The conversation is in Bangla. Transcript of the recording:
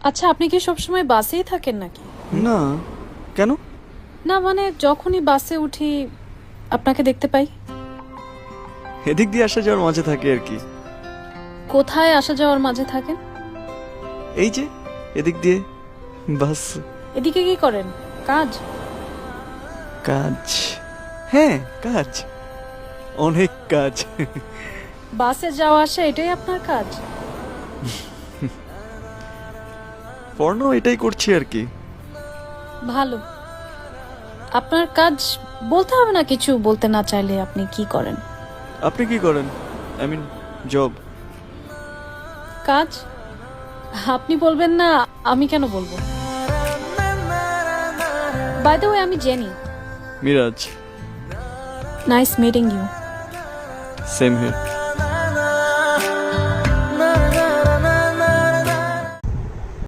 আচ্ছা, আপনি কি সবসময় বাসেই থাকেন নাকি? না, কেন? না মানে যখনই বাসে উঠি আপনাকে দেখতে পাই। এদিক দিয়ে আসা যাওয়ার মাঝে থাকে আর কি। কোথায় আসা যাওয়ার মাঝে থাকেন? এই যে এদিক দিয়ে বাস। এদিকে কি করেন? কাজ? কাজ? হ্যাঁ, কাজ, অনেক কাজ। বাসে যাওয়া আসা এটাই আপনার কাজ? পর্ণ এটাই করছি আর কি। ভালো। আপনার কাজ বলতে হবে না, কিছু বলতে না চাইলে আপনি কি করেন? আপনি কি করেন? I mean job. কাজ? আপনি বলবেন না, আমি কেন বলবো? বাই দ্য ওয়ে, আমি Jenny. Miraj. Nice meeting you. Same here.